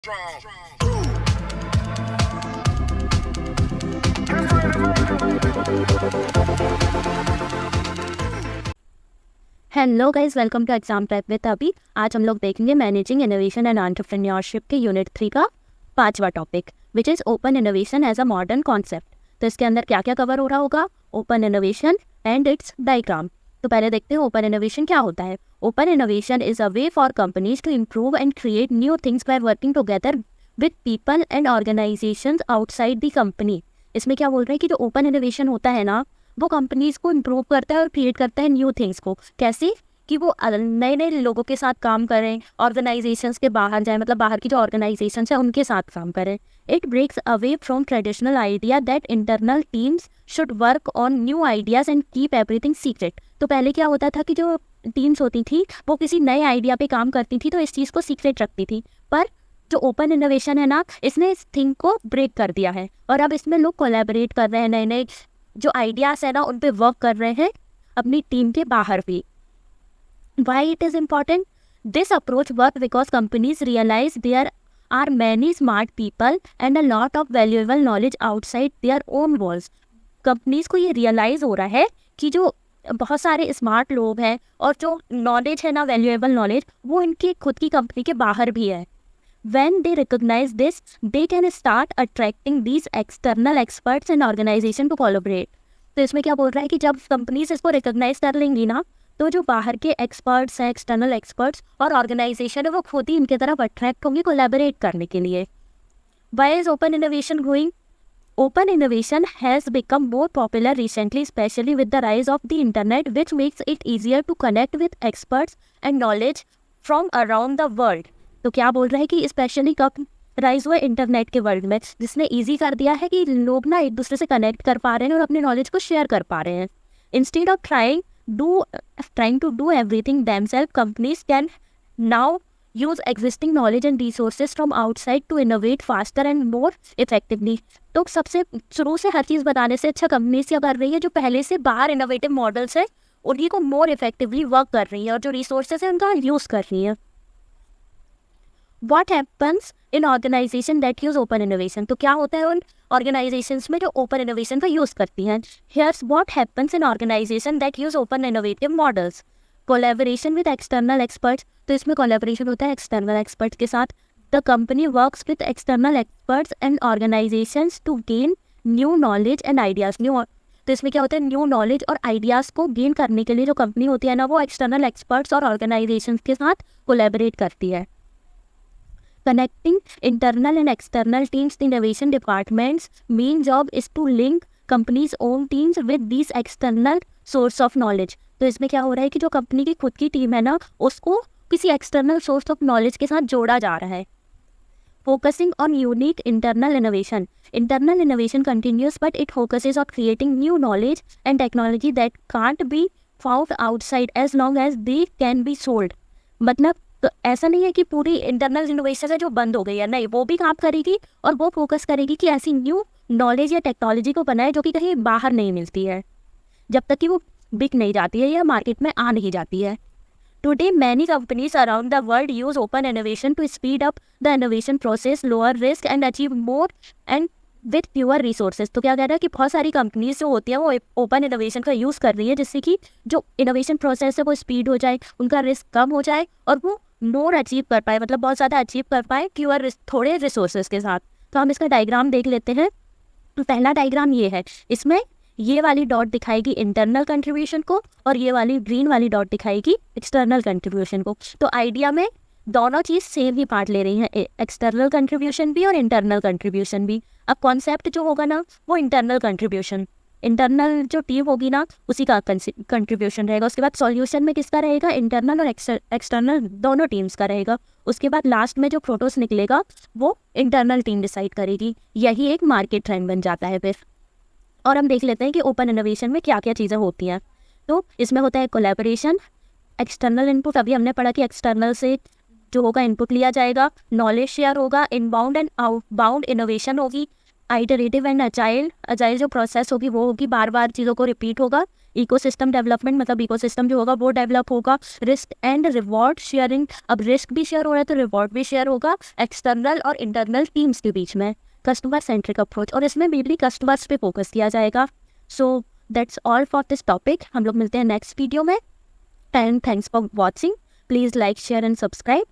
Hello guys, welcome to exam prep with Abhi. आज हम लोग देखेंगे मैनेजिंग इनोवेशन एंड एंटरप्रेन्योरशिप के यूनिट 3 का 5वां topic, which is open innovation as a modern concept. तो इसके अंदर क्या क्या कवर हो रहा होगा? Open innovation and its diagram. तो पहले देखते हैं ओपन इनोवेशन क्या होता है। Open innovation is a way for companies to improve and create new things by working together with people and organisations outside the company. इसमें क्या बोल रहे हैं कि जो ओपन इनोवेशन होता है ना, वो कंपनीज को इम्प्रूव करता है और क्रिएट करता है न्यू थिंग्स को। कैसे? कि वो नए नए लोगों के साथ काम करें, ऑर्गेनाइजेशंस के बाहर जाएं, मतलब बाहर की जो ऑर्गेनाइजेशंस है उनके साथ काम करें। It breaks away from traditional idea that internal teams should work on new ideas and keep everything secret. तो पहले क्या होता था कि जो टीम्स होती थी वो किसी नए आइडिया पे काम करती थी तो इस चीज़ को सीक्रेट रखती थी, पर जो ओपन इनोवेशन है ना, इसने इस थिंग को ब्रेक कर दिया है और अब इसमें लोग कोलैबोरेट कर रहे हैं, नए नए जो आइडियाज़ है ना उन पे वर्क कर रहे हैं अपनी टीम के बाहर भी। Why it is important? This approach works because companies realize there are many smart people and a lot of valuable knowledge outside their own walls. Companies को ये रियलाइज हो रहा है कि जो बहुत सारे स्मार्ट लोग हैं और जो नॉलेज है ना, वैल्यूएबल नॉलेज, वो इनकी खुद की कंपनी के बाहर भी है। When they recognize this, they can start attracting these external experts and organization to collaborate. तो इसमें क्या बोल रहा है कि जब कंपनीज इसको रिकॉग्नाइज कर लेंगी ना, तो जो बाहर के एक्सपर्ट्स हैं, एक्सटर्नल एक्सपर्ट्स और ऑर्गेनाइजेशन है, वो खुद ही इनके तरफ अट्रैक्ट होंगे कोलैबोरेट करने के लिए। Why is open innovation growing? Open innovation has become more popular recently, especially with the rise of the internet, which makes it easier to connect with experts and knowledge from around the world. तो क्या बोल रहे हैं कि specially कब rise हुआ? Internet के world में, जिसने ईजी कर दिया है कि लोग ना एक दूसरे से कनेक्ट कर पा रहे हैं और अपने नॉलेज को शेयर कर पा रहे हैं। Instead of trying to do everything themselves, companies can now use existing knowledge and resources from outside to innovate faster and more effectively. तो सबसे शुरू से हर चीज़ बताने से अच्छा कंपनीज क्या कर रही है, जो पहले से बाहर इनोवेटिव मॉडल्स है उन्हीं को मोर इफेक्टिवली वर्क कर रही है और जो रिसोर्सेज है उनका यूज़ कर रही है। What happens in organization that use open innovation? तो क्या होता है उन ऑर्गेनाइजेशंस में जो ओपन इनोवेशन का यूज़ करती हैं? Here's what happens in organization that use open innovative models. Collaboration with external experts. तो इसमें collaboration होता है external experts के साथ। The company works with external experts and organizations to gain new knowledge and ideas. तो इसमें क्या होता है, न्यू नॉलेज और आइडियाज़ को गेन करने के लिए जो कंपनी होती है ना, वो एक्सटर्नल एक्सपर्ट्स और ऑर्गेनाइजेशंस के साथ कोलैबोरेट करती है। Connecting internal and external teams, the innovation department's main job is to link companies' own teams with these external source of knowledge. तो इसमें क्या हो रहा है कि जो कंपनी की खुद की टीम है ना, उसको किसी एक्सटर्नल सोर्स ऑफ नॉलेज के साथ जोड़ा जा रहा है। Focusing on unique internal innovation. Internal innovation continues, but it focuses on creating new knowledge and technology that can't be found outside as long as they can be sold. मतलब तो ऐसा नहीं है कि पूरी इंटरनल इनोवेशन है जो बंद हो गई है, नहीं, वो भी काम करेगी और वो फोकस करेगी कि ऐसी न्यू नॉलेज या टेक्नोलॉजी को बनाए जो कि कहीं बाहर नहीं मिलती है, जब तक कि वो बिक नहीं जाती है या मार्केट में आ नहीं जाती है। Today many companies around the world use open innovation to speed up the innovation process, lower risk and achieve more and with fewer resources. तो क्या कह रहा है कि बहुत सारी कंपनीज जो होती हैं वो ओपन इनोवेशन का यूज़ कर रही है, जिससे कि जो इनोवेशन प्रोसेस है वो स्पीड हो जाए, उनका रिस्क कम हो जाए और वो मोर अचीव कर पाए, मतलब बहुत ज़्यादा अचीव कर पाए फ्यूअर थोड़े रिसोर्सेज के साथ। तो हम इसका डायग्राम देख लेते हैं। पहला डायग्राम ये है, इसमें ये वाली डॉट दिखाएगी इंटरनल कंट्रीब्यूशन को और ये वाली ग्रीन वाली डॉट दिखाएगी एक्सटर्नल कंट्रीब्यूशन को। तो आइडिया में दोनों चीज़ सेम ही पार्ट ले रही हैं, एक्सटर्नल कंट्रीब्यूशन भी और इंटरनल कंट्रीब्यूशन भी। अब कॉन्सेप्ट जो होगा ना, वो इंटरनल कंट्रीब्यूशन, इंटरनल जो टीम होगी ना उसी का कंट्रीब्यूशन रहेगा। उसके बाद सॉल्यूशन में किसका रहेगा? इंटरनल और एक्सटर्नल दोनों टीम्स का रहेगा। उसके बाद लास्ट में जो प्रोटोस निकलेगा वो इंटरनल टीम डिसाइड करेगी। यही एक मार्केट ट्रेंड बन जाता है फिर। और हम देख लेते हैं कि ओपन इनोवेशन में क्या क्या चीज़ें होती हैं। तो इसमें होता है कोलैबोरेशन, एक्सटर्नल इनपुट, अभी हमने पढ़ा कि एक्सटर्नल से जो होगा इनपुट लिया जाएगा, नॉलेज शेयर होगा, इनबाउंड एंड आउटबाउंड इनोवेशन होगी, आइटरेटिव एंड अजाइल जो प्रोसेस होगी वो होगी, बार बार चीज़ों को रिपीट होगा, इकोसिस्टम डेवलपमेंट मतलब इकोसिस्टम जो होगा वो डेवलप होगा। रिस्क एंड रिवॉर्ड शेयरिंग, अब रिस्क भी शेयर हो रहा है तो रिवॉर्ड भी शेयर होगा एक्सटर्नल और इंटरनल टीम्स के बीच में। कस्टमर सेंट्रिक अप्रोच, और इसमें मेनली कस्टमर्स पे फोकस किया जाएगा। So that's all for this topic. हम लोग मिलते हैं नेक्स्ट वीडियो में, and thanks for watching. Please like share and subscribe.